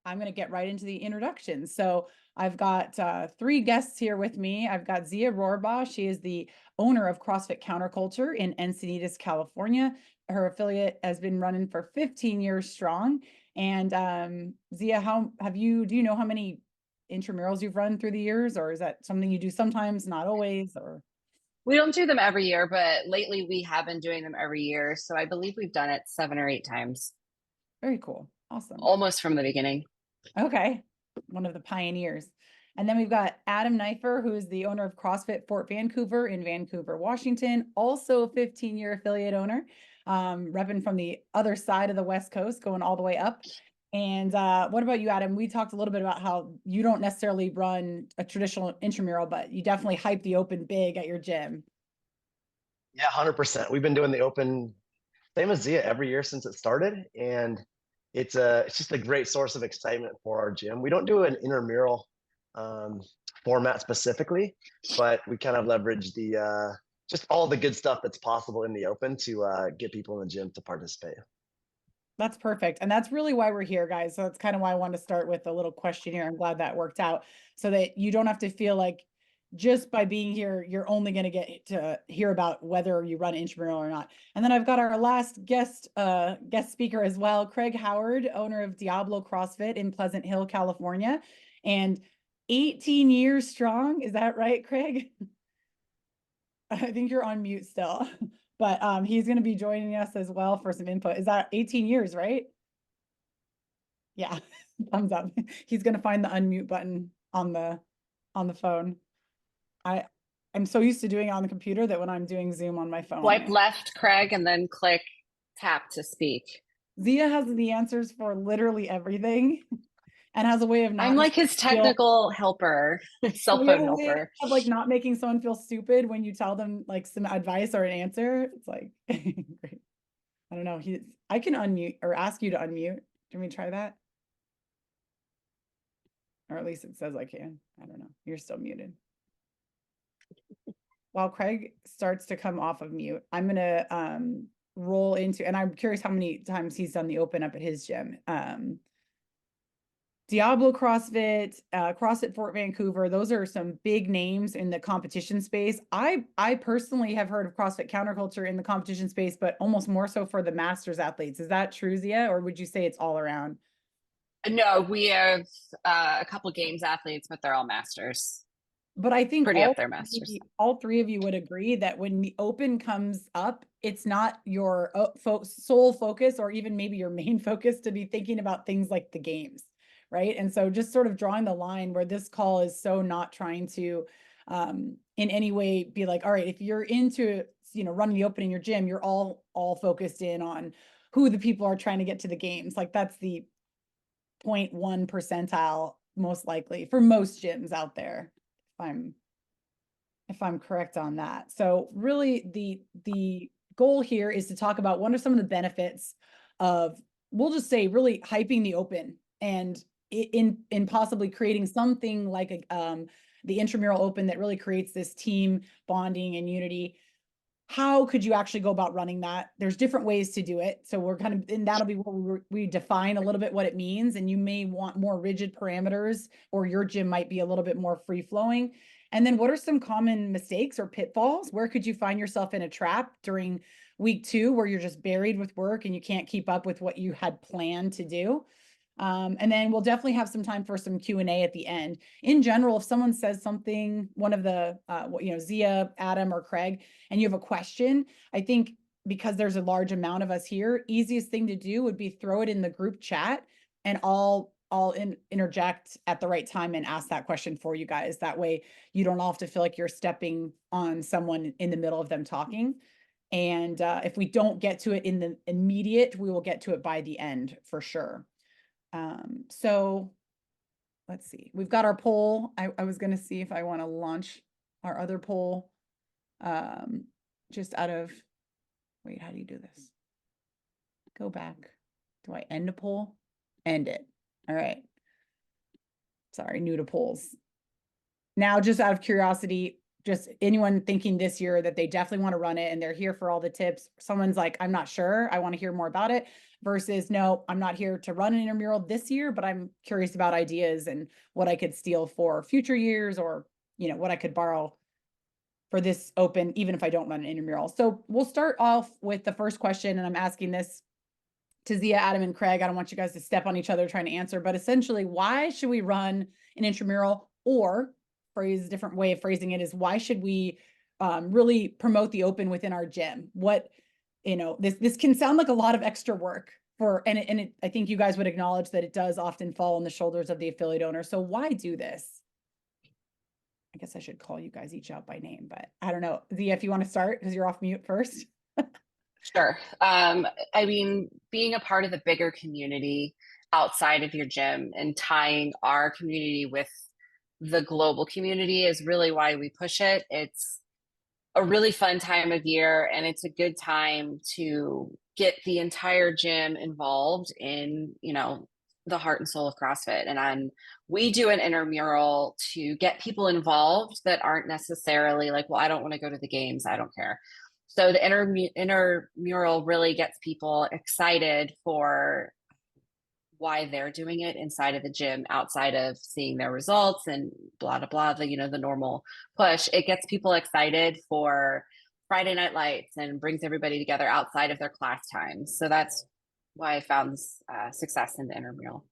I'm going to get right into the introduction. So I've got three guests here with me. I've got Zia Rohrbaugh. She is the owner of CrossFit Counterculture in Encinitas, California. Her affiliate has been running for 15 years strong. And Zia, do you know how many intramurals you've run through the years, or is that something you do sometimes, not always, or? We don't do them every year, but lately we have been doing them every year. So I believe we've done it 7 or 8 times, Very cool. Awesome. almost from the beginning. Okay. One of the pioneers. And then we've got Adam Knifer, who is the owner of CrossFit Fort Vancouver in Vancouver, Washington, also a 15-year affiliate owner, repping from the other side of the West Coast, going all the way up. And what about you, Adam? We talked a little bit about how you don't necessarily run a traditional intramural, but you definitely hype the open big at your gym. Yeah, 100%. We've been doing the open same as Zia every year since it started, and it's just a great source of excitement for our gym. We don't do an intramural um, format specifically, but we kind of leverage the just all the good stuff that's possible in the open to get people in the gym to participate. That's perfect. And that's really why we're here, guys. So that's kind of why I wanted to start with a little questionnaire. I'm glad that worked out so that you don't have to feel like just by being here, you're only going to get to hear about whether you run intramural or not. And then I've got our last guest speaker as well, Craig Howard, owner of Diablo CrossFit in Pleasant Hill, California, and 18 years strong. Is that right, Craig? I think you're on mute still. But he's going to be joining us as well for some input. Is that 18 years, right? Yeah, thumbs up. He's going to find the unmute button on the phone. I'm so used to doing it on the computer that when I'm doing Zoom on my Swipe phone, left, Craig, and then click tap to speak. Zia has the answers for literally everything and has a way of I'm not like his feel technical helper, cell we have phone a way helper. of like not making someone feel stupid when you tell them like some advice or an answer. It's like great. I don't know. I can unmute or ask you to unmute. Can we try that? Or at least it says I can. I don't know. You're still muted. While Craig starts to come off of mute, I'm gonna roll into, and I'm curious how many times he's done the open up at his gym. Diablo CrossFit, CrossFit Fort Vancouver, those are some big names in the competition space. I personally have heard of CrossFit Counterculture in the competition space, but almost more so for the masters athletes. Is that true, Zia, or would you say it's all around? No, we have a couple games athletes, but they're all masters. But I think Pretty up there, masters. all three of you would agree that when the open comes up, it's not your sole focus or even maybe your main focus to be thinking about things like the games, right? And so just sort of drawing the line where this call is so not trying to in any way be like, all right, if you're into, running the open in your gym, you're all focused in on who the people are trying to get to the games. Like that's the 0.1 percentile most likely for most gyms out there. If I'm correct on that. So really the goal here is to talk about what are some of the benefits of, we'll just say, really hyping the open and in possibly creating something like the intramural open that really creates this team bonding and unity. How could you actually go about running that? There's different ways to do it. So we're kind of, and that'll be where we define a little bit what it means. And you may want more rigid parameters, or your gym might be a little bit more free flowing. And then what are some common mistakes or pitfalls? Where could you find yourself in a trap during week 2 where you're just buried with work and you can't keep up with what you had planned to do? And then we'll definitely have some time for some Q&A at the end. In general, if someone says something, one of the, Zia, Adam, or Craig, and you have a question, I think because there's a large amount of us here, easiest thing to do would be throw it in the group chat and I'll interject at the right time and ask that question for you guys. That way you don't all have to feel like you're stepping on someone in the middle of them talking. And if we don't get to it in the immediate, we will get to it by the end for sure. So let's see, we've got our poll. I was going to see if I want to launch our other poll, just out of, wait, how do you do this? Go back. Do I end a poll? End it. All right. Sorry, new to polls. Now, just out of curiosity, just anyone thinking this year that they definitely want to run it and they're here for all the tips. Someone's like, I'm not sure, I want to hear more about it, versus no, I'm not here to run an intramural this year, but I'm curious about ideas and what I could steal for future years, or, you know, what I could borrow for this open, even if I don't run an intramural. So we'll start off with the first question, and I'm asking this to Zia, Adam, and Craig. I don't want you guys to step on each other trying to answer, but essentially, why should we run an intramural? Or phrase, a different way of phrasing it is, why should we really promote the open within our gym? What, you know, this can sound like a lot of extra work for, I think you guys would acknowledge that it does often fall on the shoulders of the affiliate owner. So why do this? I guess I should call you guys each out by name, but I don't know. Zia, if you want to start, because you're off mute first. Sure. I mean, being a part of the bigger community outside of your gym and tying our community with the global community is really why we push it. It's a really fun time of year, and it's a good time to get the entire gym involved in, you know, the heart and soul of CrossFit. And we do an intramural to get people involved that aren't necessarily like, well, I don't want to go to the games, I don't care. So the intramural really gets people excited for why they're doing it inside of the gym, outside of seeing their results and blah blah blah, the, you know, the normal push. It gets people excited for Friday night lights and brings everybody together outside of their class times. So that's why I found success in the intramural.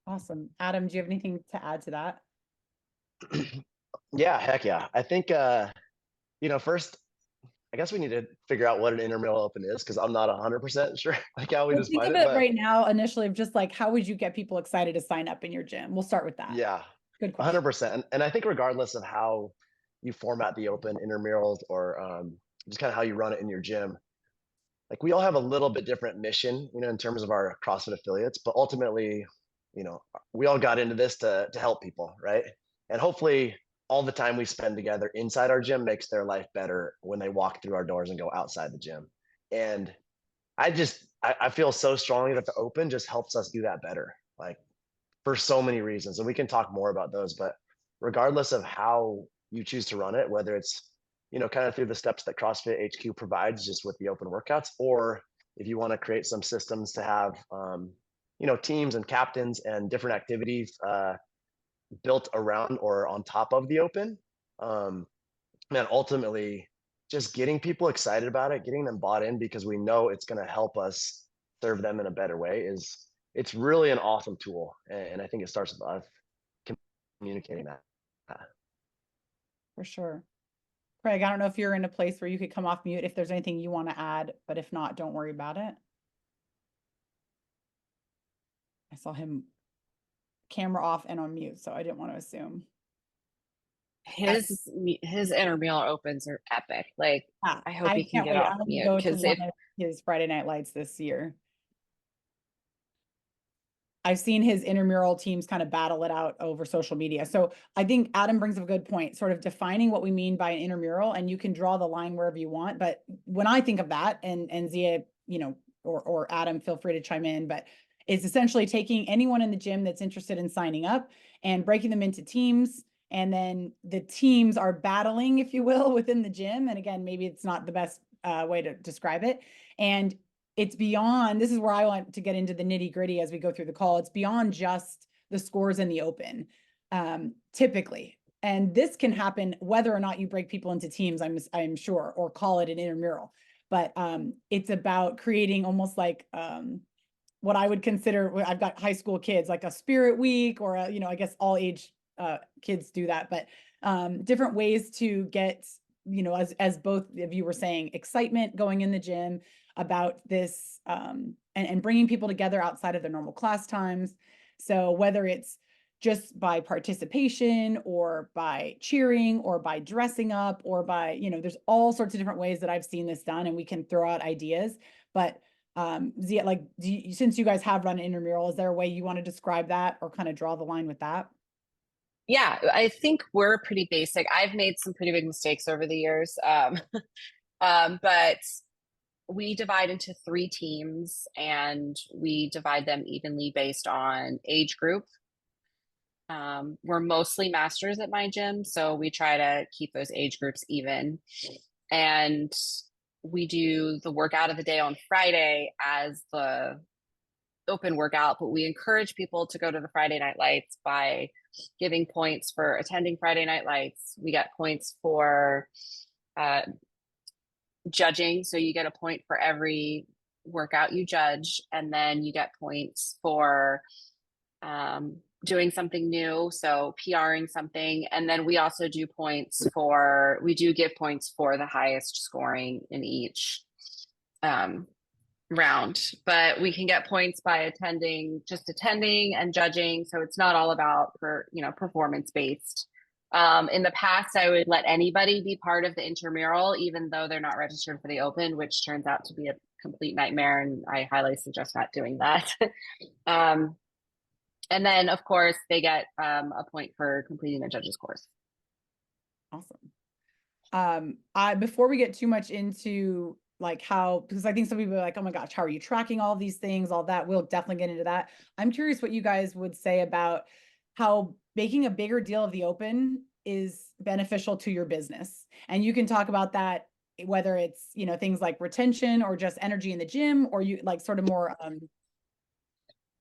Awesome. Adam, do you have anything to add to that? Yeah, heck yeah. I think first, I guess we need to figure out what an intramural open is, because I'm not 100% sure like how we Well, think define of it. it But right now, initially, of just like, how would you get people excited to sign up in your gym? We'll start with that. yeah, Good question. 100%. And I think regardless of how you format the open intramurals, or just kind of how you run it in your gym, like we all have a little bit different mission, in terms of our CrossFit affiliates, but ultimately, we all got into this to help people, right? And hopefully all the time we spend together inside our gym makes their life better when they walk through our doors and go outside the gym. And I feel so strongly that the open just helps us do that better, like for so many reasons. And we can talk more about those, but regardless of how you choose to run it, whether it's, kind of through the steps that CrossFit HQ provides just with the open workouts, or if you want to create some systems to have, teams and captains and different activities built around or on top of the open, man, ultimately just getting people excited about it, getting them bought in because we know it's going to help us serve them in a better way, it's really an awesome tool. And I think it starts with us communicating that. For sure. Craig, I don't know if you're in a place where you could come off mute if there's anything you want to add, but if not, don't worry about it. I saw him camera off and on mute, so I didn't want to assume. His intramural opens are epic. Like, Yeah, I hope I he can can't get wait. off I'm gonna mute, go to because one of his Friday Night Lights this year. I've seen his intramural teams kind of battle it out over social media. So I think Adam brings up a good point, sort of defining what we mean by an intramural, and you can draw the line wherever you want. But when I think of that, and Zia, or Adam, feel free to chime in, but it's essentially taking anyone in the gym that's interested in signing up and breaking them into teams. And then the teams are battling, if you will, within the gym. And again, maybe it's not the best way to describe it. And it's beyond, this is where I want to get into the nitty gritty as we go through the call. It's beyond just the scores in the open, typically. And this can happen whether or not you break people into teams, I'm sure, or call it an intramural. But it's about creating almost like what I would consider, I've got high school kids, like a spirit week, or I guess all age kids do that, but different ways to get, as both of you were saying, excitement going in the gym about this, and bringing people together outside of their normal class times. So whether it's just by participation or by cheering or by dressing up or by, there's all sorts of different ways that I've seen this done, and we can throw out ideas. But Zia, like, since you guys have run an intramural, is there a way you want to describe that or kind of draw the line with that? Yeah, I think we're pretty basic. I've made some pretty big mistakes over the years. But we divide into 3 teams, and we divide them evenly based on age group. We're mostly masters at my gym, so we try to keep those age groups even. And we do the workout of the day on Friday as the open workout, but we encourage people to go to the Friday Night Lights by giving points for attending Friday Night Lights. We get points for uh, judging. So you get a point for every workout you judge, and then you get points for doing something new, so PRing something. And then we also do we do give points for the highest scoring in each round. But we can get points by attending and judging. So it's not all about performance based. In the past, I would let anybody be part of the intramural, even though they're not registered for the open, which turns out to be a complete nightmare. And I highly suggest not doing that. And then, of course, they get a point for completing the judges course. Awesome. Before we get too much into like how, because I think some people are like, oh my gosh, how are you tracking all these things, all that? We'll definitely get into that. I'm curious what you guys would say about how making a bigger deal of the open is beneficial to your business. And you can talk about that, whether it's, things like retention or just energy in the gym, or you like sort of more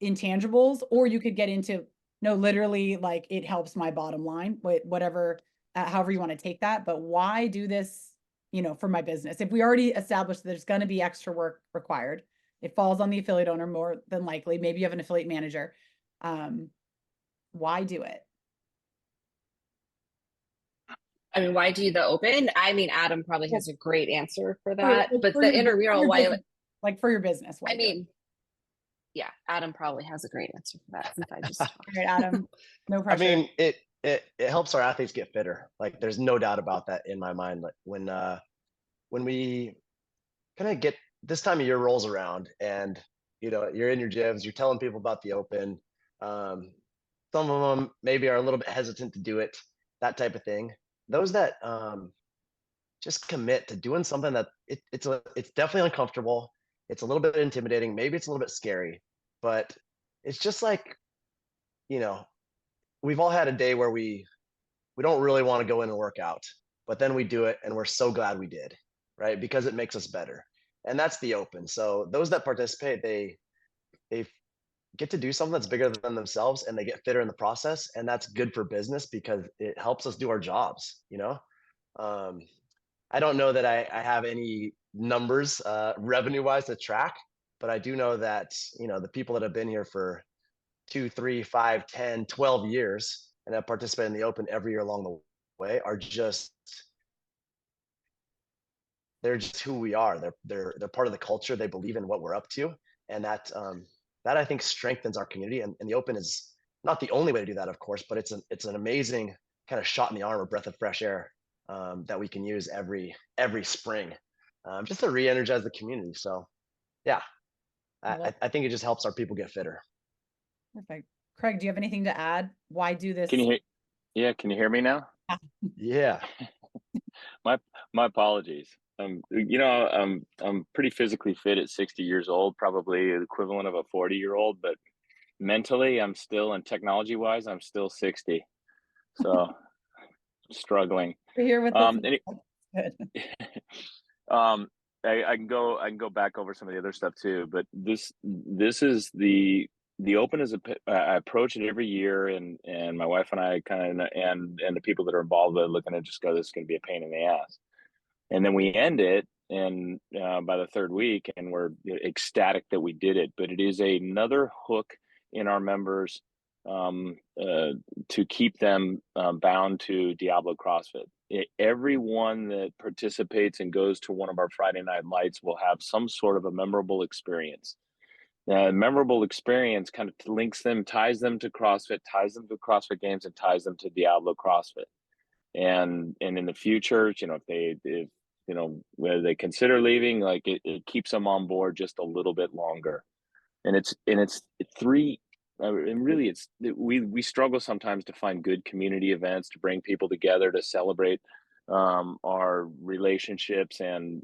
intangibles, or you could get into, no, literally like it helps my bottom line, whatever, however you want to take that. But why do this, for my business? If we already established that there's going to be extra work required, it falls on the affiliate owner more than likely. Maybe you have an affiliate manager. Why do it? I mean, why do the open? I mean, Adam probably has a great answer for that. But For the your intramural, business, like for your business, why I do it? mean, yeah, Adam probably has a great answer for that since I just All right, Adam, no I pressure. mean, it helps our athletes get fitter. Like there's no doubt about that in my mind. Like when we kind of get this time of year rolls around and you're in your gyms, you're telling people about the open. Some of them maybe are a little bit hesitant to do it, that type of thing. Those that just commit to doing something that it's definitely uncomfortable. It's a little bit intimidating. Maybe it's a little bit scary, but it's just like, you know, we've all had a day where we don't really want to go in and work out, but then we do it and we're so glad we did, right? Because it makes us better. And that's the open. So those that participate, they get to do something that's bigger than themselves and they get fitter in the process. And that's good for business because it helps us do our jobs. Um, I don't know that I have any numbers revenue wise to track, but I do know that, the people that have been here for 2, 3, 5, 10, 12 years and have participated in the open every year along the way are they're just who we are. They're part of the culture. They believe in what we're up to. And that I think strengthens our community. And the open is not the only way to do that, of course, but it's an amazing kind of shot in the arm or breath of fresh air that we can use every spring just to re-energize the community. So yeah, I think it just helps our people get fitter. Perfect. Craig, do you have anything to add? Why do this? Can you hear? Yeah, can you hear me now? Yeah. My apologies. I'm pretty physically fit at 60 years old, probably the equivalent of a 40-year-old, but mentally I'm still, and technology wise, I'm still 60. So struggling. We're here with us. Good. I can go back over some of the other stuff too, but this is the open is I approach it every year, and my wife and I kind of and the people that are involved are looking at just go, this is going to be a pain in the ass, and then we end it, and by the third week, and we're ecstatic that we did it. But it is another hook in our members to keep them bound to Diablo CrossFit. Everyone that participates and goes to one of our Friday Night Lights will have some sort of a memorable experience. Memorable experience kind of ties them to CrossFit, ties them to CrossFit Games, and ties them to Diablo CrossFit. And in the future, if whether they consider leaving, like it keeps them on board just a little bit longer. And it's three. And really, we struggle sometimes to find good community events to bring people together to celebrate our relationships and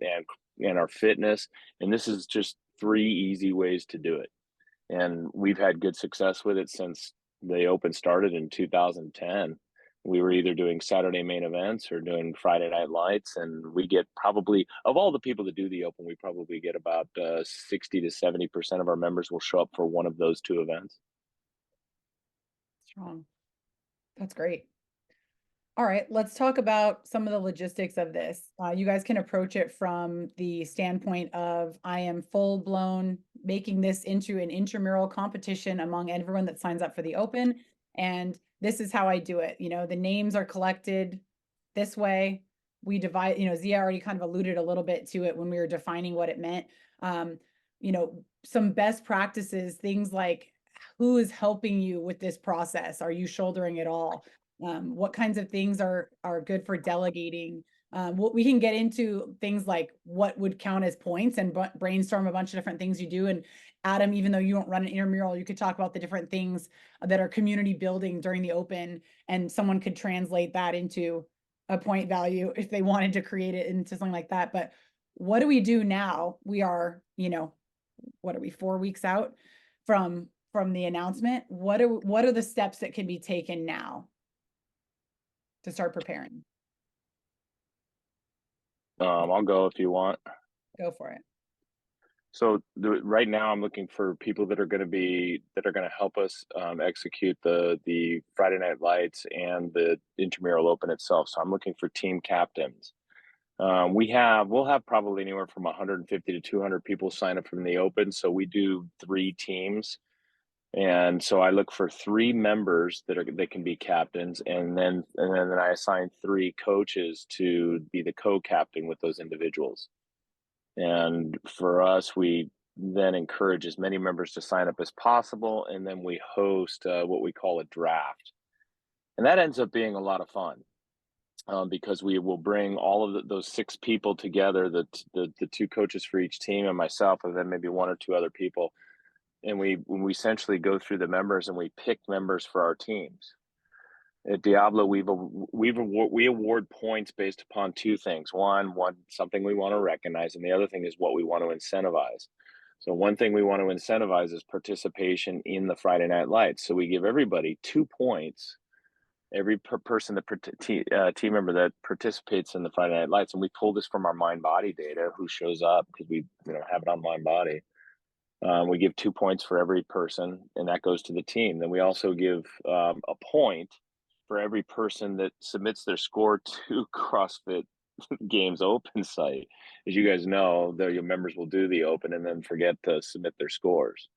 our fitness. And this is just 3 easy ways to do it. And we've had good success with it since The Open started in 2010. We were either doing Saturday main events or doing Friday night lights, and we get probably, of all the people that do the Open, we probably get about 60 to 70% of our members will show up for one of those two events. Strong. That's great. All right, let's talk about some of the logistics of this. You guys can approach it from the standpoint of I am full blown making this into an intramural competition among everyone that signs up for the Open. And this is how I do it. You know, the names are collected this way. We divide, you know, Zia already kind of alluded a little bit to it when we were defining what it meant. You know, some best practices, things like who is helping you with this process? Are you shouldering it all? What kinds of things are good for delegating? What we can get into things like what would count as points and brainstorm a bunch of different things you do. And Adam, even though you don't run an intramural, you could talk about the different things that are community building during the Open, and someone could translate that into a point value if they wanted to create it into something like that. But what do we do now? We are, you know, what are we, 4 weeks out from the announcement? What are the steps that can be taken now to start preparing? I'll go if you want. Go for it. So right now, I'm looking for people that are going to help us execute the Friday Night Lights and the Intramural Open itself. So I'm looking for team captains. We'll have probably anywhere from 150 to 200 people sign up from the Open. So we do 3 teams. And so I look for 3 members that can be captains, and then I assign 3 coaches to be the co-captain with those individuals. And for us, we then encourage as many members to sign up as possible, and then we host what we call a draft, and that ends up being a lot of fun because we will bring all of those 6 people together, the 2 coaches for each team, and myself, and then maybe 1 or 2 other people, and we essentially go through the members and we pick members for our teams. At Diablo, we award points based upon 2 things. One, something we want to recognize, and the other thing is what we want to incentivize. So one thing we want to incentivize is participation in the Friday Night Lights. So we give everybody 2 points, every person team member that participates in the Friday Night Lights, and we pull this from our mind body data, who shows up, because we have it on mind body. We give 2 points for every person, and that goes to the team. Then we also give a point for every person that submits their score to CrossFit Games Open site. As you guys know, your members will do the Open and then forget to submit their scores.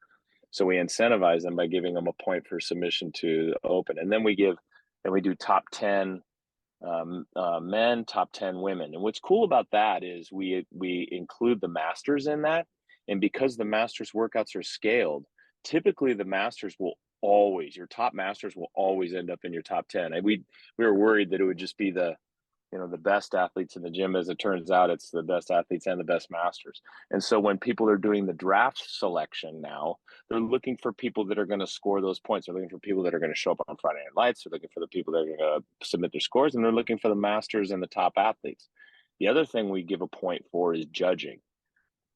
So we incentivize them by giving them a point for submission to the Open, and then we do top 10 men, top 10 women. And what's cool about that is we include the masters in that. And because the masters workouts are scaled, typically the masters will your top masters will always end up in your top 10. And we were worried that it would just be the best athletes in the gym. As it turns out, it's the best athletes and the best masters. And so when people are doing the draft selection now, they're looking for people that are going to score those points. They're looking for people that are going to show up on Friday Night Lights. They're looking for the people that are going to submit their scores, and they're looking for the masters and the top athletes. The other thing we give a point for is judging.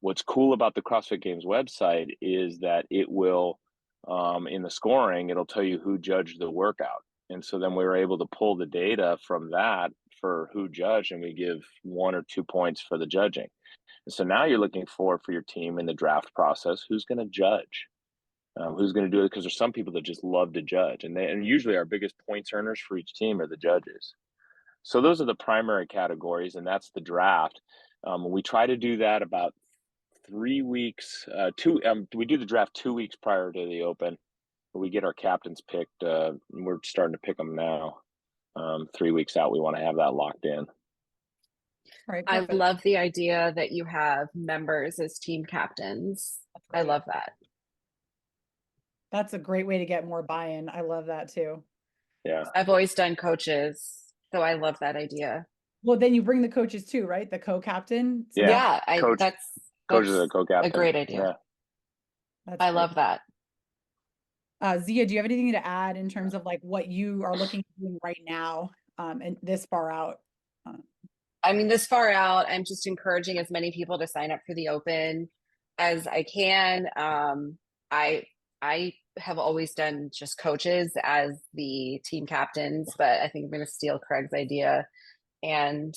What's cool about the CrossFit Games website is that it will, in the scoring, it'll tell you who judged the workout. And so then we were able to pull the data from that for who judged, and we give 1 or 2 points for the judging. And so now you're looking for your team in the draft process, who's going to judge, who's going to do it, because there's some people that just love to judge, and usually our biggest points earners for each team are the judges. So those are the primary categories, and that's the draft. We try to do that about 3 weeks. We do the draft 2 weeks prior to the Open. We get our captains picked. We're starting to pick them now. 3 weeks out, we want to have that locked in. All right, I perfect. love the idea that you have members as team captains. I love that. That's a great way to get more buy-in. I love that too. Yeah. I've always done coaches, so I love that idea. Well, then you bring the coaches too, right? The co-captain. So Yeah. That's Coach is a co-captain. a great idea. that's I great. love that. Zia, do you have anything to add in terms of like what you are looking at doing right now, and this far out? I mean, this far out, I'm just encouraging as many people to sign up for the Open as I can. I I have always done just coaches as the team captains, but I think I'm going to steal Craig's idea and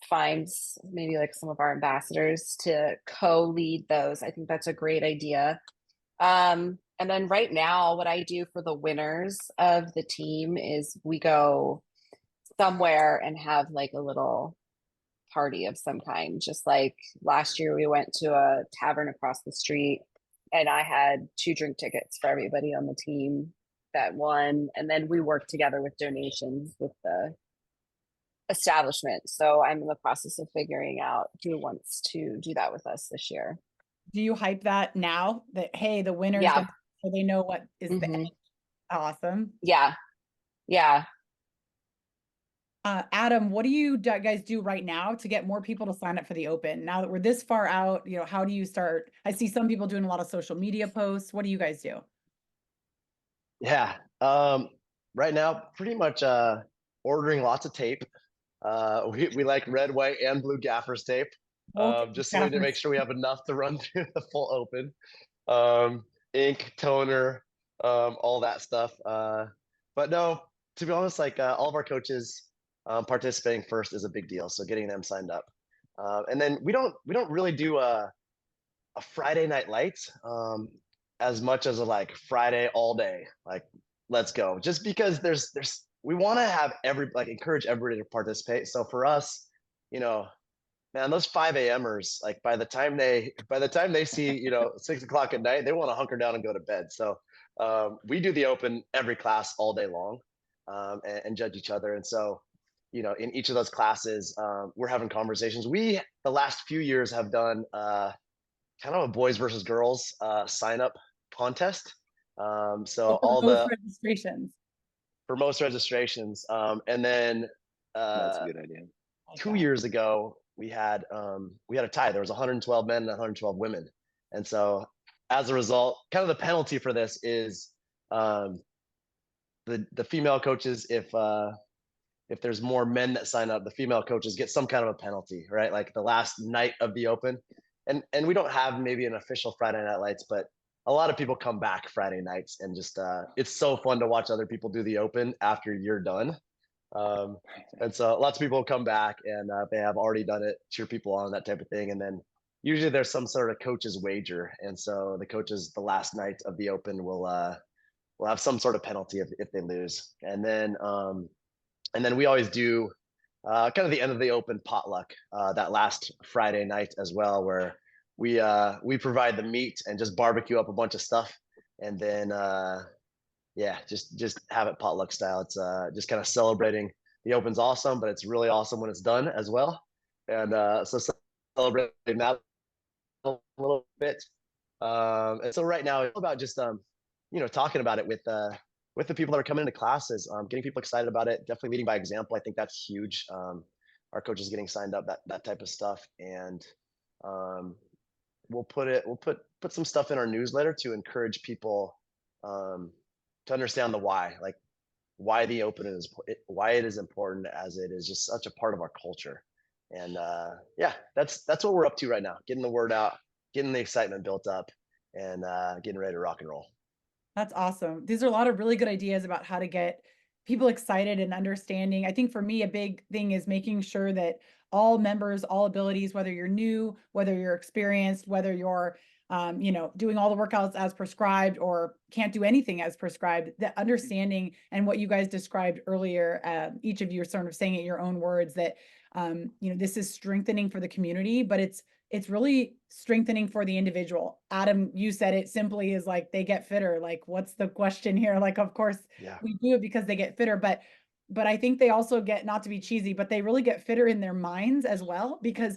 find maybe like some of our ambassadors to co-lead those. I think that's a great idea. And then right now, what I do for the winners of the team is we go somewhere and have like a little party of some kind. Just like last year, we went to a tavern across the street and I had 2 drink tickets for everybody on the team that won. And then we worked together with donations with the establishment. So I'm in the process of figuring out who wants to do that with us this year. Do you hype that now that, hey, the winner's Yeah. gonna, so they know what is Mhm. awesome. Yeah. Yeah. Adam, what do you guys do right now to get more people to sign up for the Open? Now that we're this far out, you know, how do you start? I see some people doing a lot of social media posts. What do you guys do? Yeah. Right now, pretty much ordering lots of tape. We like red, white, and blue gaffers tape. Both Just so we need to make gaffers. sure we have enough to run through the full Open. Ink, toner, all that stuff. But no, to be honest, like all of our coaches participating first is a big deal. So getting them signed up, and then we don't really do a Friday night lights as much as a like Friday all day. Like let's go, just because there's we want to have like encourage everybody to participate. So for us, you know, man, those 5 a.m.ers, like by the time they see, 6 o'clock at night, they want to hunker down and go to bed. So we do the Open every class all day long, and judge each other. And so, in each of those classes, we're having conversations. We the last few years have done kind of a boys versus girls sign up contest. So For all those the registrations. for most registrations, and then That's a uh, good idea. 2 years ago we had a tie. There was 112 men and 112 women, and so as a result, kind of the penalty for this is um, the female coaches. If there's more men that sign up, the female coaches get some kind of a penalty, right? Like the last night of the Open, and we don't have maybe an official Friday Night Lights, but a lot of people come back Friday nights and just it's so fun to watch other people do the Open after you're done. Um, and so lots of people come back and they have already done it, cheer people on, that type of thing. And then usually there's some sort of coach's wager. And so the coaches, the last night of the Open will have some sort of penalty if they lose. And then we always do kind of the end of the Open potluck that last Friday night as well, where we provide the meat and just barbecue up a bunch of stuff. And then yeah, just have it potluck style. It's just kind of celebrating the Open's awesome, but it's really awesome when it's done as well. And so celebrating that a little bit. And so right now it's all about just talking about it with the people that are coming into classes, getting people excited about it, definitely leading by example. I think that's huge. Our coaches getting signed up, that type of stuff. And we'll put some stuff in our newsletter to encourage people to understand the why, like why the Open is, why it is important, as it is just such a part of our culture. And yeah, that's what we're up to right now, getting the word out, getting the excitement built up, and getting ready to rock and roll. That's awesome. These are a lot of really good ideas about how to get people excited and understanding. I think for me, a big thing is making sure that all members, all abilities, whether you're new, whether you're experienced, whether you're doing all the workouts as prescribed or can't do anything as prescribed, the understanding and what you guys described earlier, each of you are sort of saying it in your own words that, this is strengthening for the community, but it's really strengthening for the individual. Adam, you said it simply is like they get fitter. Like, what's the question here? Like, of course, we do it because they get fitter, but I think they also get, not to be cheesy, but they really get fitter in their minds as well, because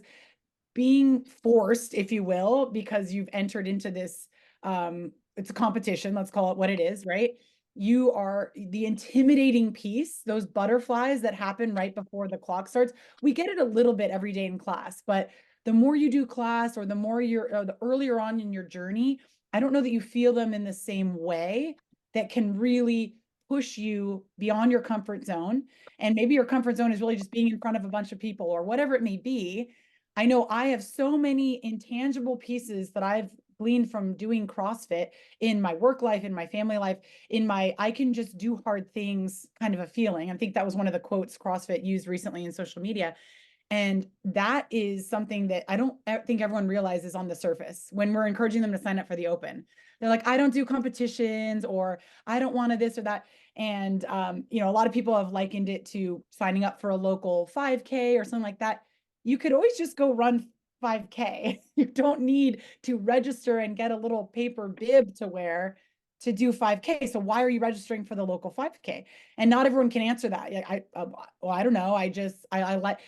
being forced, if you will, because you've entered into this, it's a competition, let's call it what it is, right? You are the intimidating piece, those butterflies that happen right before the clock starts. We get it a little bit every day in class, but the more you do class or the more the earlier on in your journey, I don't know that you feel them in the same way that can really push you beyond your comfort zone. And maybe your comfort zone is really just being in front of a bunch of people or whatever it may be. I know I have so many intangible pieces that I've gleaned from doing CrossFit in my work life, in my family life, in my I can just do hard things kind of a feeling. I think that was one of the quotes CrossFit used recently in social media. And that is something that I don't think everyone realizes on the surface when we're encouraging them to sign up for the open. They're like, I don't do competitions, or I don't want to this or that. And, a lot of people have likened it to signing up for a local 5K or something like that. You could always just go run 5K. You don't need to register and get a little paper bib to wear to do 5K. So why are you registering for the local 5K? And not everyone can answer that. Well, I don't know. I like,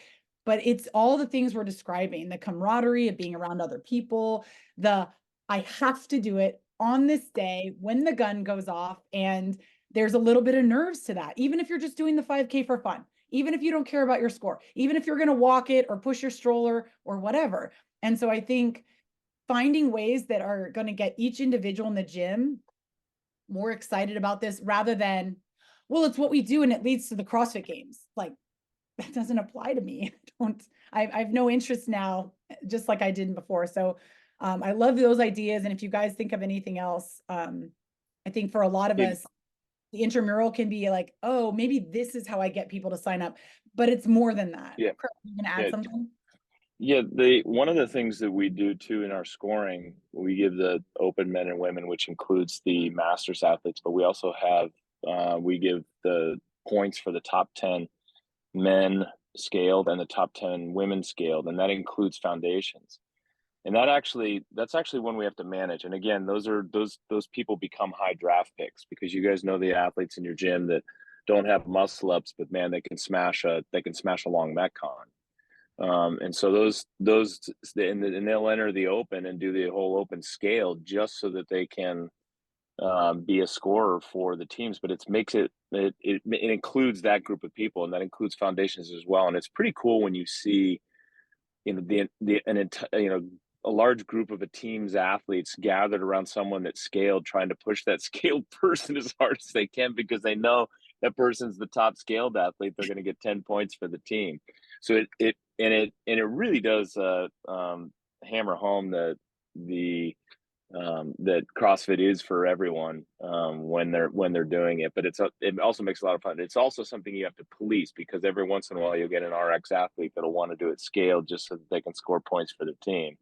but it's all the things we're describing, the camaraderie of being around other people, I have to do it on this day when the gun goes off. And there's a little bit of nerves to that, even if you're just doing the 5K for fun, even if you don't care about your score, even if you're going to walk it or push your stroller or whatever. And so I think finding ways that are going to get each individual in the gym more excited about this rather than, well, it's what we do and it leads to the CrossFit games. Like, that doesn't apply to me. I have no interest now, just like I didn't before. So I love those ideas. And if you guys think of anything else, I think for a lot of us, the intramural can be like, oh, maybe this is how I get people to sign up, but it's more than that. Yeah. Kurt, you gonna add something? Yeah, one of the things that we do too in our scoring, we give the open men and women, which includes the masters athletes, but we also have we give the points for the top 10 men scaled and the top 10 women scaled, and that includes foundations. And that's actually one we have to manage. And again, those people become high draft picks because you guys know the athletes in your gym that don't have muscle ups, but man, they can smash a long metcon. And so and they'll enter the open and do the whole open scale just so that they can be a scorer for the teams. But it includes that group of people, and that includes foundations as well. And it's pretty cool when you see a large group of a team's athletes gathered around someone that's scaled, trying to push that scaled person as hard as they can because they know that person's the top scaled athlete. They're going to get 10 points for the team. So it really does hammer home that CrossFit is for everyone when they're doing it. But it also makes a lot of fun. It's also something you have to police because every once in a while you'll get an RX athlete that'll want to do it scaled just so that they can score points for the team.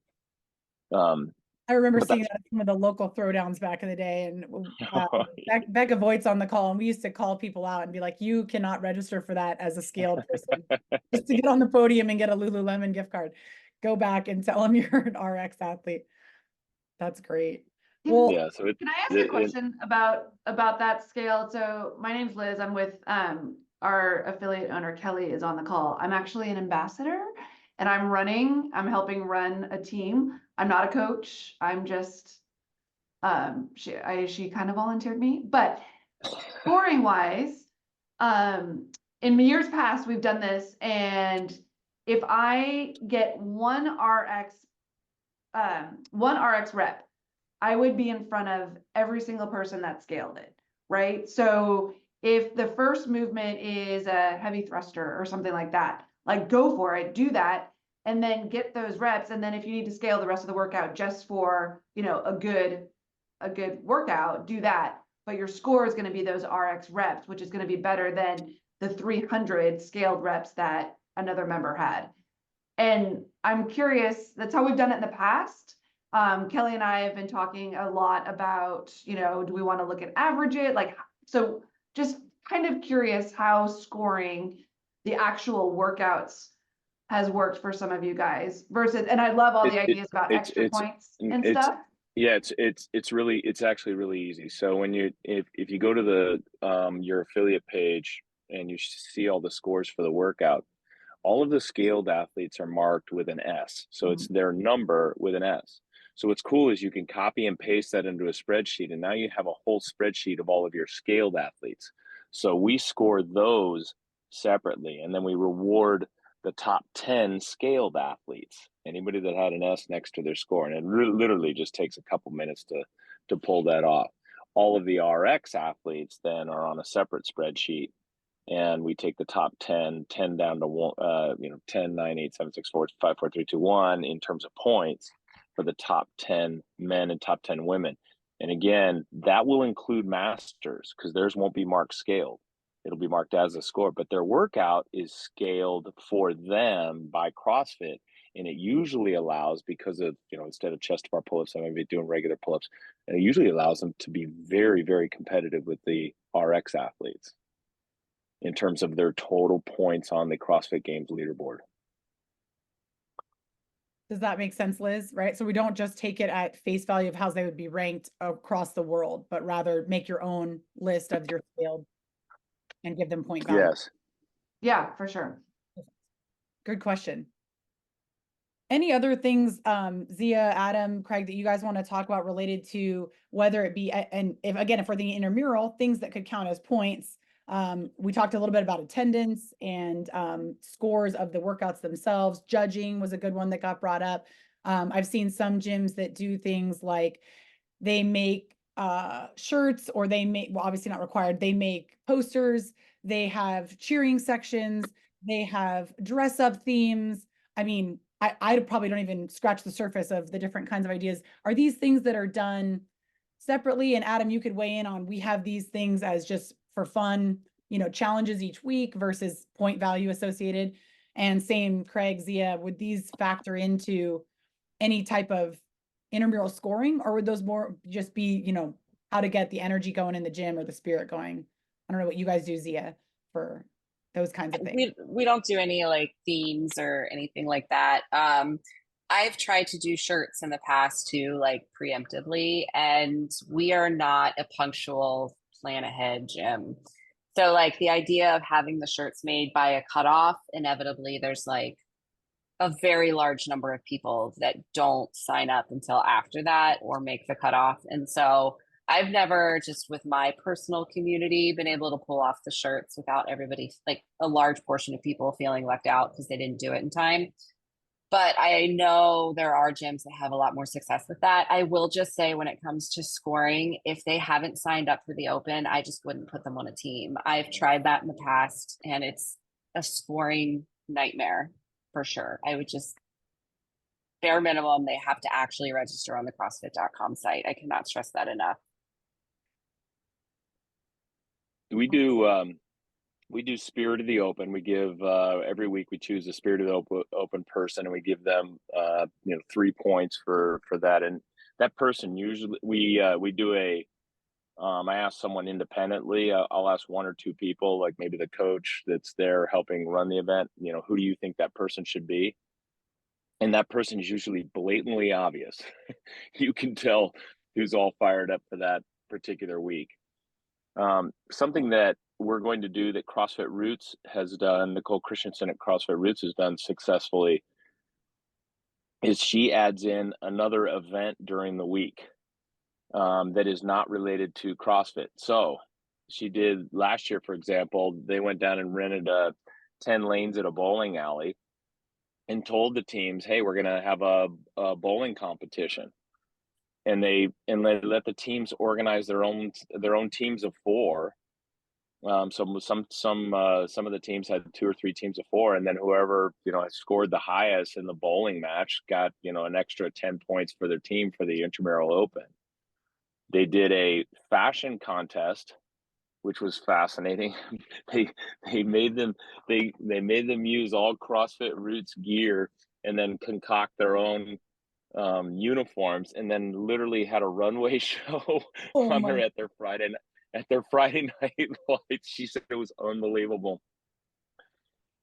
I remember seeing that at some of the local throwdowns back in the day, and Becca Voigt's on the call, and we used to call people out and be like, "You cannot register for that as a scaled person just to get on the podium and get a Lululemon gift card. Go back and tell them you're an RX athlete." That's great. Well, yeah. So can I ask a question about that scale? So my name's Liz. I'm with our affiliate owner Kelly is on the call. I'm actually an ambassador, and I'm helping run a team. I'm not a coach. I'm just she kind of volunteered me, but scoring wise, in years past we've done this, and if I get one RX rep, I would be in front of every single person that scaled it, right? So if the first movement is a heavy thruster or something like that, like go for it, do that, and then get those reps. And then if you need to scale the rest of the workout just for, a good workout, do that. But your score is going to be those RX reps, which is going to be better than the 300 scaled reps that another member had. And I'm curious, that's how we've done it in the past. Kelly and I have been talking a lot about, do we want to look at average it? So just kind of curious how scoring the actual workouts has worked for some of you guys versus, and I love all the ideas about extra points and stuff. Yeah, it's actually really easy. So when if you go to your affiliate page and you see all the scores for the workout, all of the scaled athletes are marked with an S. So it's their number with an S. So what's cool is you can copy and paste that into a spreadsheet, and now you have a whole spreadsheet of all of your scaled athletes. So we score those separately, and then we reward the top 10 scaled athletes, anybody that had an S next to their score. And it literally just takes a couple minutes to pull that off. All of the RX athletes then are on a separate spreadsheet, and we take the top 10 down to 1, 10, 9, 8, 7, 6, 4, 5, 4, 3, 2, 1 in terms of points. for the top 10 men and top 10 women. And again, that will include masters because theirs won't be marked scaled. It'll be marked as a score, but their workout is scaled for them by CrossFit. And it usually allows, because of, instead of chest to bar pull-ups, I might be doing regular pull-ups. And it usually allows them to be very, very competitive with the RX athletes in terms of their total points on the CrossFit Games leaderboard. Does that make sense, Liz? Right? So we don't just take it at face value of how they would be ranked across the world, but rather make your own list of your scaled and give them point value. Yes. Yeah, for sure. Good question. Any other things, Zia, Adam, Craig, that you guys want to talk about related to whether it be, and if for the intramural, things that could count as points? We talked a little bit about attendance and scores of the workouts themselves. Judging was a good one that got brought up. I've seen some gyms that do things like they make shirts, or they make, well, obviously not required, they make posters, they have cheering sections, they have dress up themes. I mean, I probably don't even scratch the surface of the different kinds of ideas. Are these things that are done separately? And Adam, you could weigh in on, we have these things as just for fun, challenges each week versus point value associated. And same, Craig, Zia, would these factor into any type of intramural scoring, or would those more just be, how to get the energy going in the gym or the spirit going? I don't know what you guys do, Zia, for those kinds of things. We don't do any like themes or anything like that. I've tried to do shirts in the past too, like preemptively, and we are not a punctual plan ahead gym. So like the idea of having the shirts made by a cutoff, inevitably there's like a very large number of people that don't sign up until after that or make the cutoff. And so I've never, just with my personal community, been able to pull off the shirts without everybody, like a large portion of people, feeling left out because they didn't do it in time. But I know there are gyms that have a lot more success with that. I will just say, when it comes to scoring, if they haven't signed up for the open, I just wouldn't put them on a team. I've tried that in the past, and it's a scoring nightmare for sure. I would just, bare minimum, they have to actually register on the CrossFit.com site. I cannot stress that enough. We do Spirit of the Open. We give every week we choose a Spirit of the Open person, and we give them 3 points for that. And that person, usually we do a I ask someone independently. I'll ask 1 or 2 people, like maybe the coach that's there helping run the event. Who do you think that person should be? And that person is usually blatantly obvious. You can tell who's all fired up for that particular week. Something that we're going to do that CrossFit Roots has done, Nicole Christensen at CrossFit Roots has done successfully, is she adds in another event during the week that is not related to CrossFit. So she did last year, for example, they went down and rented 10 lanes at a bowling alley and told the teams, hey, we're going to have a bowling competition. And they let the teams organize their own teams of 4. Some of the teams had 2 or 3 teams of 4, and then whoever scored the highest in the bowling match got an extra 10 points for their team for the Intramural Open. They did a fashion contest, which was fascinating. they made them use all CrossFit Roots gear and then concoct their own uniforms, and then literally had a runway show at their Friday night lights. She said it was unbelievable.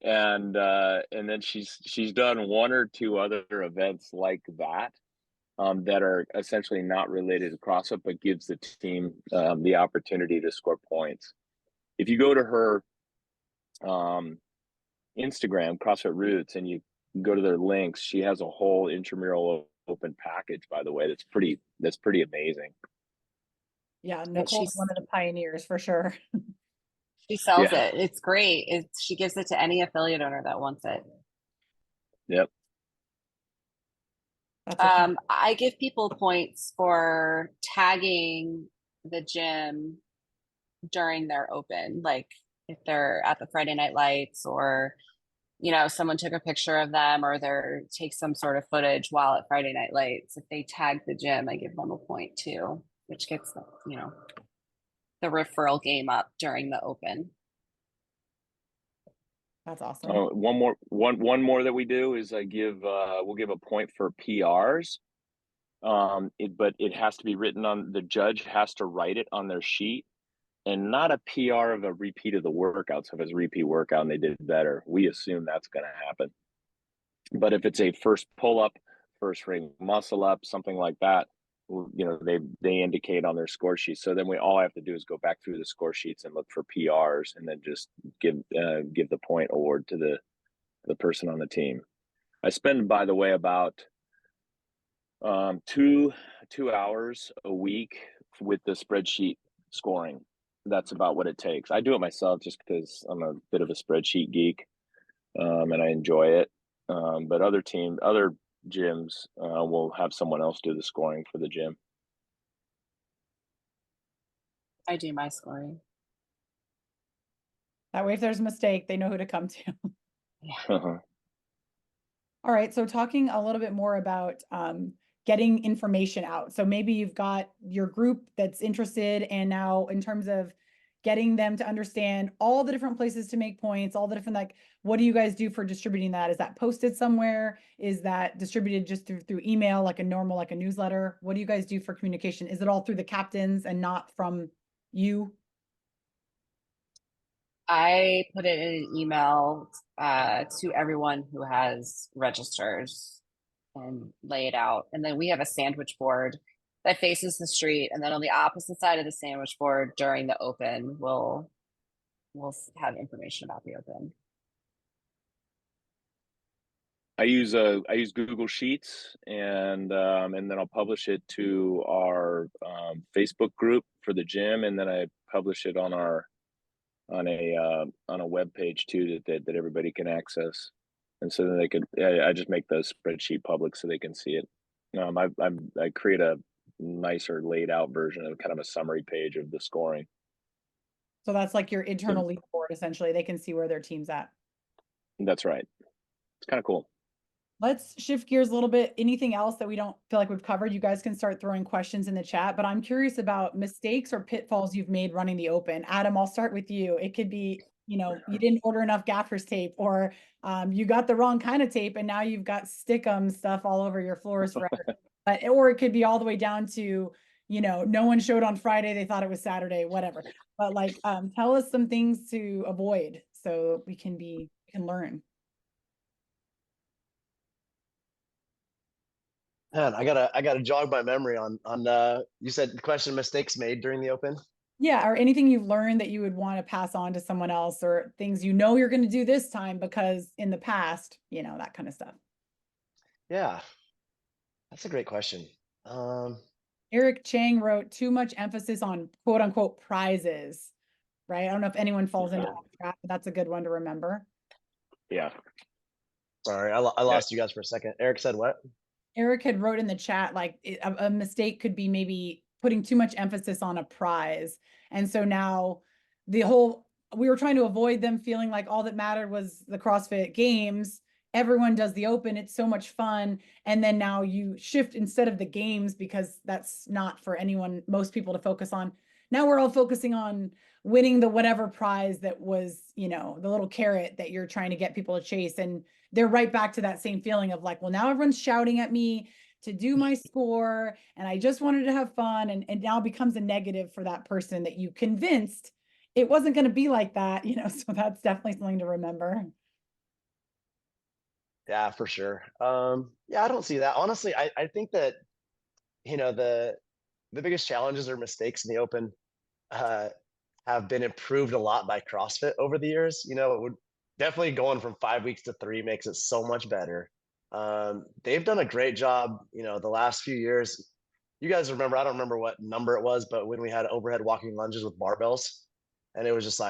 And then she's done 1 or 2 other events like that that are essentially not related to CrossFit, but gives the team the opportunity to score points. If you go to her Instagram, CrossFit Roots, and you go to their links, she has a whole Intramural Open package, by the way, that's pretty amazing. Yeah, Nicole's one of the pioneers for sure. She sells it. It's great. She gives it to any affiliate owner that wants it. Yep. I give people points for tagging the gym during their open, like if they're at the Friday Night Lights or someone took a picture of them or they're take some sort of footage while at Friday Night Lights. If they tag the gym, I give them a point too, which gets the referral game up during the open. That's awesome. One more that we do is we'll give a point for PRs. But it has to be written on, the judge has to write it on their sheet, and not a PR of a repeat of the workout. So if it's a repeat workout and they did better, we assume that's going to happen. But if it's a first pull up, first ring muscle up, something like that, they indicate on their score sheet. So then all I have to do is go back through the score sheets and look for PRs, and then just give the point award to the person on the team. I spend, by the way, about 2 hours a week with the spreadsheet scoring. That's about what it takes. I do it myself just because I'm a bit of a spreadsheet geek, and I enjoy it. But other gyms will have someone else do the scoring for the gym. I do my scoring. That way, if there's a mistake, they know who to come to. Yeah. All right, so talking a little bit more about getting information out. So maybe you've got your group that's interested, and now in terms of getting them to understand all the different places to make points, all the different, like, what do you guys do for distributing that? Is that posted somewhere? Is that distributed just through email, like a newsletter? What do you guys do for communication? Is it all through the captains and not from you? I put it in an email to everyone who has registers and lay it out. And then we have a sandwich board that faces the street. And then on the opposite side of the sandwich board during the open, we'll have information about the open. I use Google Sheets, and then I'll publish it to our Facebook group for the gym, and then I publish it on a web page too that everybody can access, and so then I just make the spreadsheet public so they can see it. I create a nicer laid out version of kind of a summary page of the scoring. So that's like your internal leaderboard, essentially. They can see where their team's at. That's right. It's kind of cool. Let's shift gears a little bit. Anything else that we don't feel like we've covered? You guys can start throwing questions in the chat, but I'm curious about mistakes or pitfalls you've made running the open. Adam, I'll start with you. It could be, you didn't order enough gaffer's tape, or you got the wrong kind of tape and now you've got stickum stuff all over your floors forever. Or it could be all the way down to, no one showed on Friday, they thought it was Saturday, whatever. But tell us some things to avoid so we can learn. Man, I gotta jog my memory on you said the question, mistakes made during the open. Yeah, or anything you've learned that you would want to pass on to someone else, or things you're going to do this time because in the past, that kind of stuff. Yeah, that's a great question. Eric Chang wrote too much emphasis on quote unquote prizes, right? I don't know if anyone falls into that trap, but that's a good one to remember. Yeah. Sorry, I lost you guys for a second. Eric said what? Eric had wrote in the chat, a mistake could be maybe putting too much emphasis on a prize. And so now we were trying to avoid them feeling like all that mattered was the CrossFit Games. Everyone does the open. It's so much fun. And then now you shift instead of the games, because that's not for most people to focus on. Now we're all focusing on winning the whatever prize that was, the little carrot that you're trying to get people to chase. And they're right back to that same feeling of well, now everyone's shouting at me to do my score, and I just wanted to have fun. And now becomes a negative for that person that you convinced it wasn't going to be like that, so that's definitely something to remember. Yeah, for sure. Yeah, I don't see that. Honestly, I think that, the biggest challenges or mistakes in the open have been improved a lot by CrossFit over the years. It would definitely, going from 5 weeks to 3 makes it so much better. They've done a great job, the last few years. You guys remember, I don't remember what number it was, but when we had overhead walking lunges with barbells, and it was just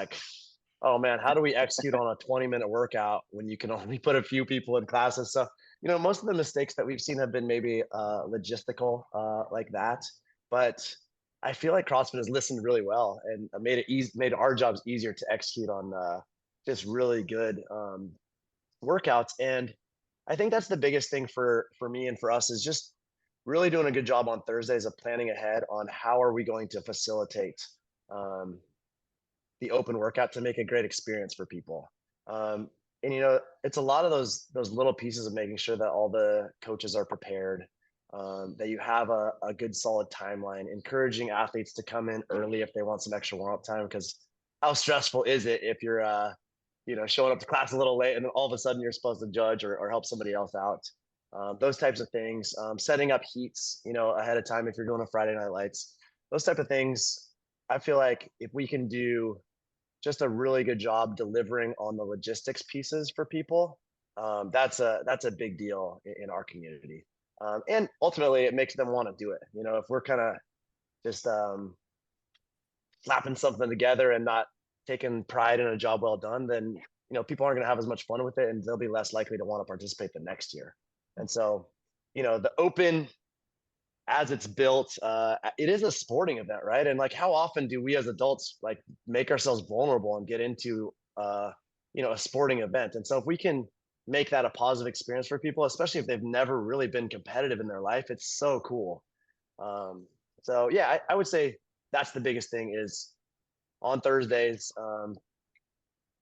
oh man, how do we execute on a 20-minute workout when you can only put a few people in classes? So, most of the mistakes that we've seen have been maybe logistical like that, but I feel like CrossFit has listened really well and made our jobs easier to execute on just really good workouts. And I think that's the biggest thing for me and for us is just really doing a good job on Thursdays of planning ahead on how are we going to facilitate um, the open workout to make a great experience for people. And it's a lot of those little pieces of making sure that all the coaches are prepared, that you have a good solid timeline, encouraging athletes to come in early if they want some extra warm up time. Because how stressful is it if you're showing up to class a little late and then all of a sudden you're supposed to judge or help somebody else out. Those types of things, setting up heats, ahead of time if you're doing a Friday night lights, those type of things. I feel like if we can do just a really good job delivering on the logistics pieces for people, that's a big deal in our community. And ultimately, it makes them want to do it. If we're kind of just slapping something together and not taking pride in a job well done, then people aren't going to have as much fun with it, and they'll be less likely to want to participate the next year. And so, the open as it's built, it is a sporting event, right? And like, how often do we as adults like make ourselves vulnerable and get into, a sporting event? And so if we can make that a positive experience for people, especially if they've never really been competitive in their life, it's so cool. Um, so yeah, I would say that's the biggest thing is on Thursdays,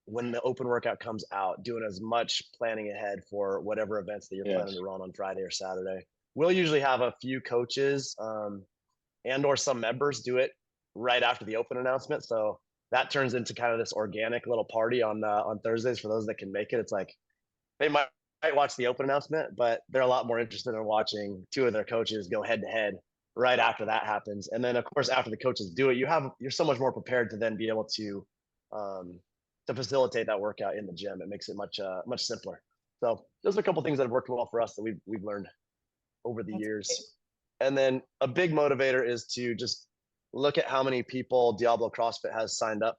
when the open workout comes out, doing as much planning ahead for whatever events that you're planning to run on Friday or Saturday. We'll usually have a few coaches and or some members do it right after the open announcement. So that turns into kind of this organic little party on Thursdays for those that can make it. It's like they might watch the open announcement, but they're a lot more interested in watching two of their coaches go head to head right after that happens. And then of course, after the coaches do it, you're so much more prepared to then be able to facilitate that workout in the gym. It makes it much simpler. So those are a couple things that have worked well for us that we've learned over the That's great. years. And then a big motivator is to just look at how many people Diablo CrossFit has signed up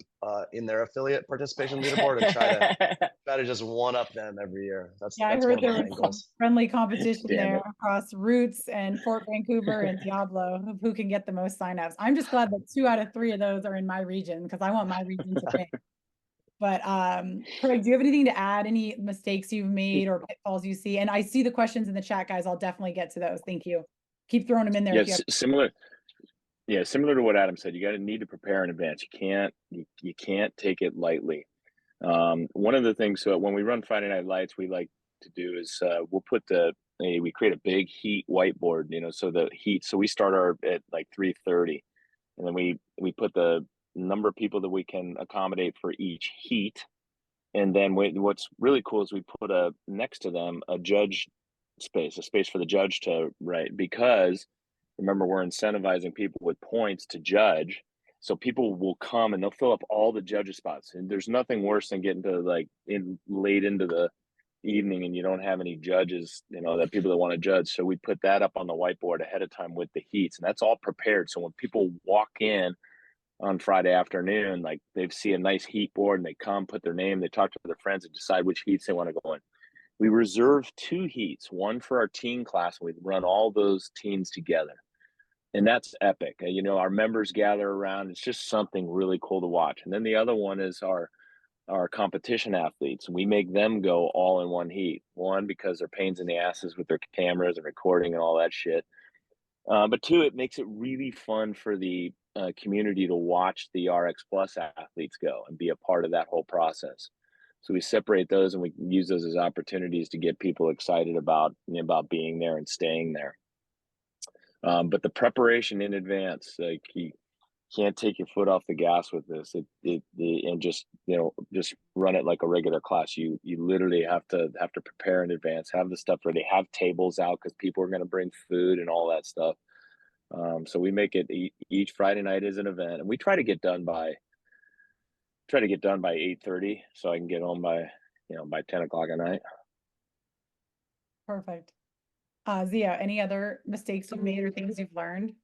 in their affiliate participation leaderboard and try to just one up them every year. That's I one heard of there our main was some goals. friendly competition Damn there it. across Roots and Fort Vancouver and Diablo of who can get the most signups. I'm just glad that 2 out of 3 of those are in my region because I want my region to win. But Craig, do you have anything to add? Any mistakes you've made or pitfalls you see? And I see the questions in the chat, guys. I'll definitely get to those. Thank you. Keep throwing them in there if you Yes, have. similar to what Adam said. You got to need to prepare in advance. You can't take it lightly. One of the things, so when we run Friday Night Lights, we like to do is we create a big heat whiteboard, so the heat. So we start at like 3:30, and then we put the number of people that we can accommodate for each heat, and then what's really cool is we put next to them a space for the judge to write, because remember, we're incentivizing people with points to judge. So people will come and they'll fill up all the judges spots. And there's nothing worse than getting to late into the evening and you don't have any judges, that people that want to judge. So we put that up on the whiteboard ahead of time with the heats, and that's all prepared. So when people walk in on Friday afternoon, like they see a nice heat board and they come, put their name, they talk to their friends and decide which heats they want to go in. We reserve 2 heats, one for our teen class. We run all those teens together. And that's epic. Our members gather around. It's just something really cool to watch. And then the other one is our competition athletes. We make them go all in one heat. One, because they're pains in the asses with their cameras and recording and all that shit. But 2, it makes it really fun for the community to watch the RX Plus athletes go and be a part of that whole process. So we separate those and we use those as opportunities to get people excited about being there and staying there. But the preparation in advance, like you can't take your foot off the gas with this. And just run it like a regular class. You literally have to prepare in advance, have the stuff ready, have tables out because people are going to bring food and all that stuff. So we make it each Friday night is an event, and we try to get done by 8:30, so I can get home by 10 o'clock at night. Perfect. Zia, any other mistakes you've made or things you've learned?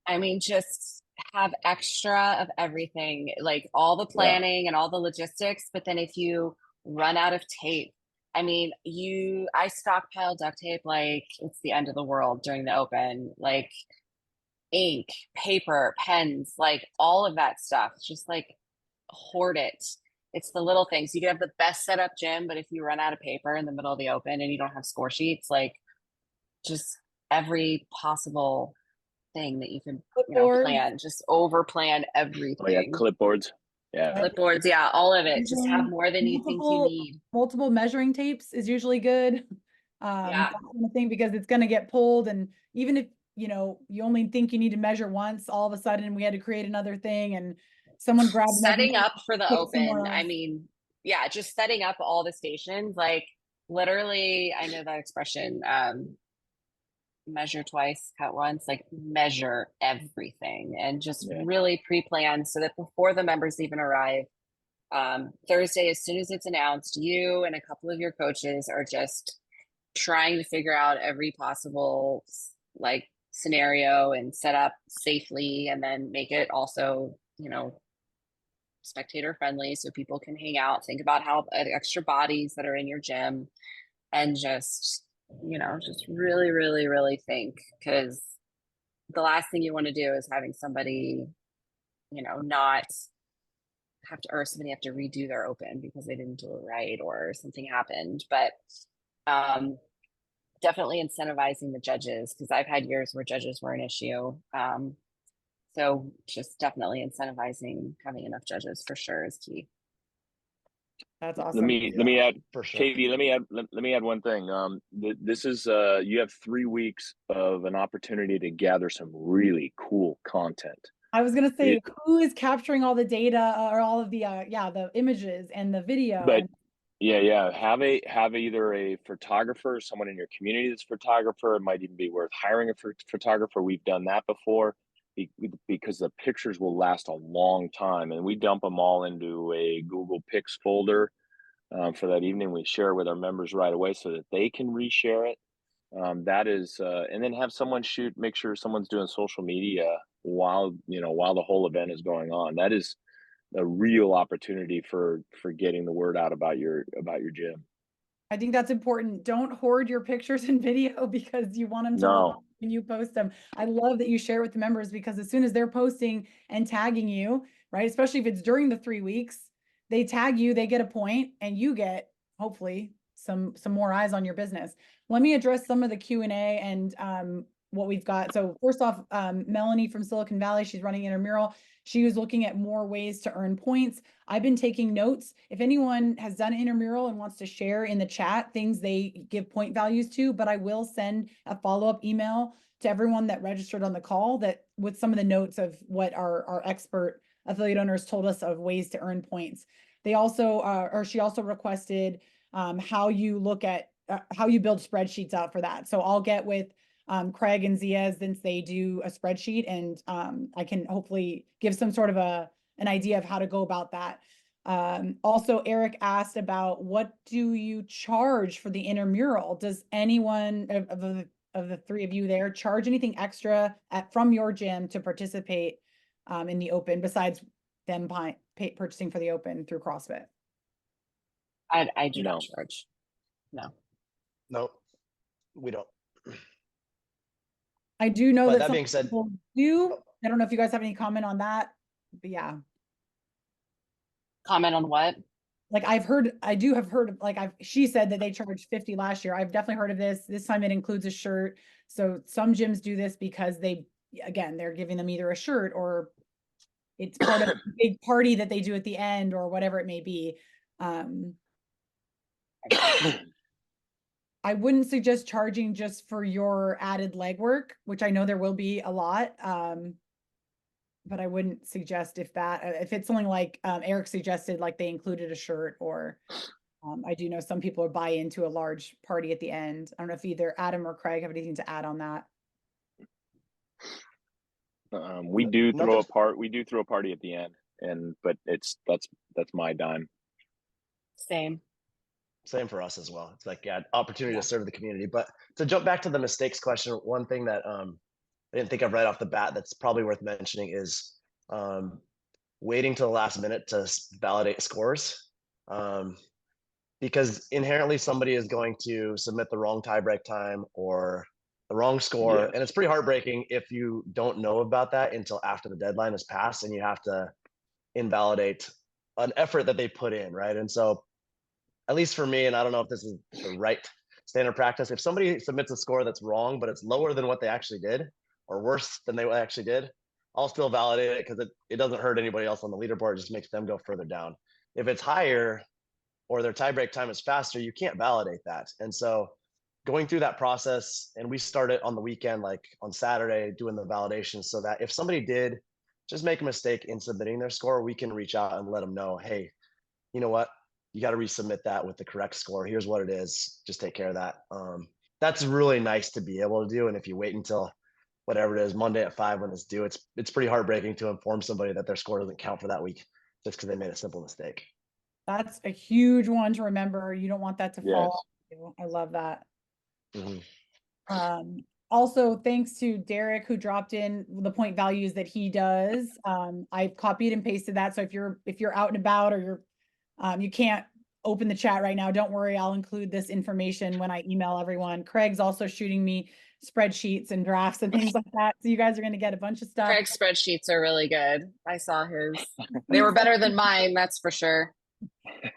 I mean, just have extra of everything, like all the planning and all the logistics. But then if you run out of tape, I mean, I stockpile duct tape like it's the end of the world during the open, like ink, paper, pens, like all of that stuff. Just like hoard it It's the little things. You could have the best setup gym, but if you run out of paper in the middle of the open and you don't have score sheets, like just every possible thing that you can, Clipboard, plan, just over plan Oh yeah, everything. clipboards. Yeah. Right. Clipboards, yeah, all of it. Just have using more than you think you need. multiple measuring tapes is usually good. Yeah. That kind of thing, because it's going to get pulled. And even if, you only think you need to measure once, all of a sudden we had to create another thing and someone grabbed Setting up for the somewhere open, I else. mean, yeah, just setting up all the stations, like literally, I know that expression, measure twice, cut once, like measure everything and just Yeah. really pre-plan so that before the members even arrive, Thursday, as soon as it's announced, you and a couple of your coaches are just trying to figure out every possible like scenario and set up safely, and then make it also, spectator friendly so people can hang out, think about how extra bodies that are in your gym, and just just really really really think, because the last thing you want to do is having somebody not have to, or somebody have to redo their open because they didn't do it right or something happened. But definitely incentivizing the judges, because I've had years where judges were an issue. So just definitely incentivizing having enough judges for sure is key. That's Let awesome. me add, for sure. Katie, let me add one thing. This is you have 3 weeks of an opportunity to gather some really cool content. I was going to say, who is capturing all the data or all of the, the images and the video? But yeah, have either a photographer, someone in your community that's a photographer. It might even be worth hiring a photographer. We've done that before, because the pictures will last a long time, and we dump them all into a Google Pics folder for that evening. We share with our members right away so that they can reshare it. That is, and then have someone make sure someone's doing social media while the whole event is going on. That is a real opportunity for getting the word out about your gym. I think that's important. Don't hoard your pictures and video because you want them to look when you post them. I love that you share it with the members, because as soon as they're posting and tagging you, right, especially if it's during the 3 weeks, they tag you, they get a point, and you get hopefully some more eyes on your business. Let me address some of the Q&A and what we've got. So first off, Melanie from Silicon Valley, she's running Intramural. She was looking at more ways to earn points. I've been taking notes. If anyone has done Intramural and wants to share in the chat things they give point values to, but I will send a follow-up email to everyone that registered on the call that with some of the notes of what our expert affiliate owners told us of ways to earn points. They also, she also requested how you look at how you build spreadsheets out for that. So I'll get with Craig and Zia, since they do a spreadsheet, and I can hopefully give some sort of an idea of how to go about that. Also, Eric asked about, what do you charge for the Intramural? Does anyone of the three of you there charge anything extra from your gym to participate in the open, besides them purchasing for the open through CrossFit? I do not charge. No, we don't. I do know But that that being said, people do. I don't know if you guys have any comment on that, but yeah. Comment on what? Like I do have heard, like she said that they charged 50 last year. I've definitely heard of this. This time it includes a shirt. So some gyms do this because they're giving them either a shirt, or it's part of a big party that they do at the end, or whatever it may be. I wouldn't suggest charging just for your added legwork, which I know there will be a lot. But I wouldn't suggest if it's something like Eric suggested, like they included a shirt, or I do know some people buy into a large party at the end. I don't know if either Adam or Craig have anything to add on that. We do throw a party at the end, but that's my dime. Same for us as well. It's like, opportunity to serve the community. But to jump back to the mistakes question, one thing that I didn't think of right off the bat that's probably worth mentioning is waiting till the last minute to validate scores, because inherently somebody is going to submit the wrong tiebreak time or the wrong score. Yes. And it's pretty heartbreaking if you don't know about that until after the deadline has passed and you have to invalidate an effort that they put in, right? And so, at least for me, and I don't know if this is the right standard practice, if somebody submits a score that's wrong, but it's lower than what they actually did, or worse than they actually did, I'll still validate it because it doesn't hurt anybody else on the leaderboard. It just makes them go further down. If it's higher or their tiebreak time is faster, you can't validate that. And so going through that process, and we started on the weekend, like on Saturday, doing the validation so that if somebody did just make a mistake in submitting their score, we can reach out and let them know, hey, you know what? You got to resubmit that with the correct score. Here's what it is. Just take care of that. That's really nice to be able to do. And if you wait until whatever it is, Monday at 5 when it's due, it's pretty heartbreaking to inform somebody that their score doesn't count for that week just because they made a simple mistake. That's a huge one to remember. You don't want that to fall Yes. off you. I love that. Mhm. Also, thanks to Derek who dropped in the point values that he does. I've copied and pasted that. So if you're out and about or you can't open the chat right now, don't worry. I'll include this information when I email everyone. Craig's also shooting me spreadsheets and drafts and things like that. So you guys are going to get a bunch of stuff. Craig's spreadsheets are really good. I saw his. They were better than mine, that's for sure.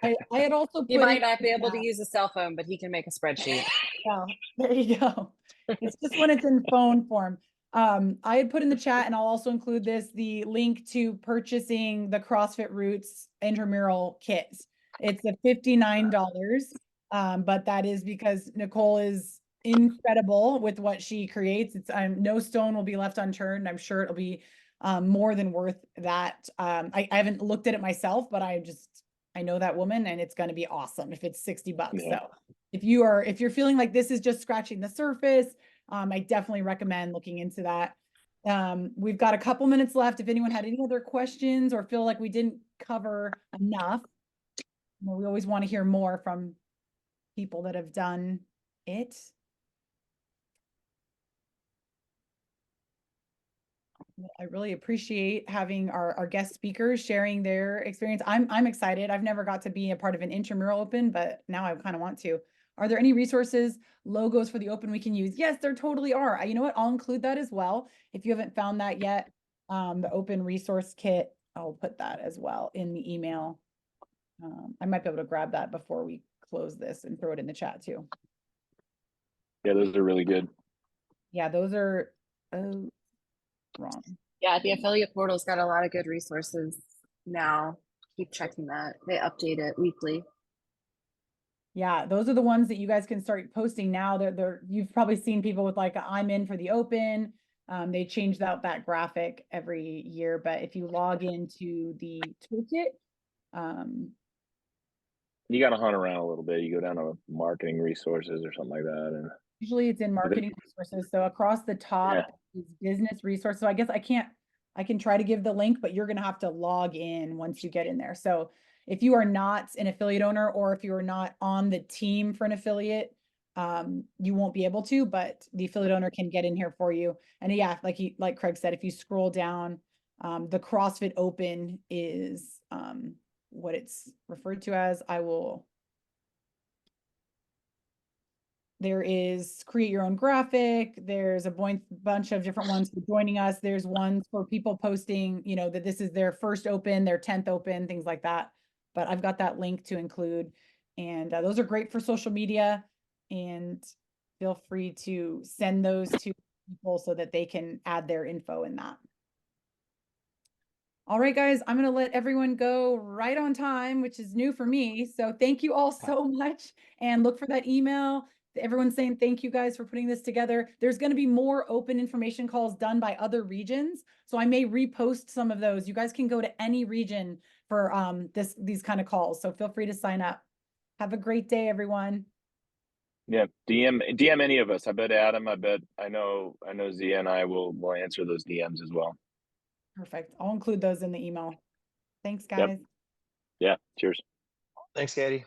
I had also He put might in not be able to that. use a cell phone, but he can make a spreadsheet. Oh, there you go. It's just when it's in phone form. I had put in the chat, and I'll also include the link to purchasing the CrossFit Roots intramural kits. It's a $59, but that is because Nicole is incredible with what she creates. It's no stone will be left unturned. I'm sure it'll be more than worth that. I haven't looked at it myself, but I know that woman, and it's going to be awesome if it's $60. Yeah. So if you're feeling like this is just scratching the surface, I definitely recommend looking into that. We've got a couple minutes left. If anyone had any other questions or feel like we didn't cover enough, we always want to hear more from people that have done it. I really appreciate having our guest speakers sharing their experience. I'm excited. I've never got to be a part of an intramural open, but now I kind of want to. Are there any resources, logos for the open we can use? Yes, there totally are. You know what? I'll include that as well. If you haven't found that yet, the open resource kit, I'll put that as well in the email. I might be able to grab that before we close this and throw it in the chat too. Yeah, those are really good. Yeah, those are wrong. Yeah, the affiliate portal's got a lot of good resources now. Keep checking that. They update it weekly. Yeah, those are the ones that you guys can start posting now. You've probably seen people with like, I'm in for the open. They changed out that graphic every year, but if you log into the toolkit, You got to hunt around a little bit. You go down to marketing resources or something like that, and usually it's in marketing resources. So across the top is business resource. So I guess I can try to give the link, but you're going to have to log in once you get in there. So if you are not an affiliate owner, or if you are not on the team for an affiliate, you won't be able to, but the affiliate owner can get in here for you. And yeah, like Craig said, if you scroll down, the CrossFit Open is what it's referred to as. There is create your own graphic. There's a bunch of different ones for joining us. There's ones for people posting, that this is their first open, their 10th open, things like that. But I've got that link to include. And those are great for social media. And feel free to send those to people so that they can add their info in that. All right, guys, I'm going to let everyone go right on time, which is new for me. So thank you all so much, and look for that email. Everyone's saying thank you guys for putting this together. There's going to be more open information calls done by other regions. So I may repost some of those. You guys can go to any region for these kind of calls. So feel free to sign up. Have a great day, everyone. yeah, DM any of us. I bet Adam. I know Zia and I will answer those DMs as well. Perfect. I'll include those in the email. Thanks, guys. Yep. Yeah. Cheers. Thanks, Katie.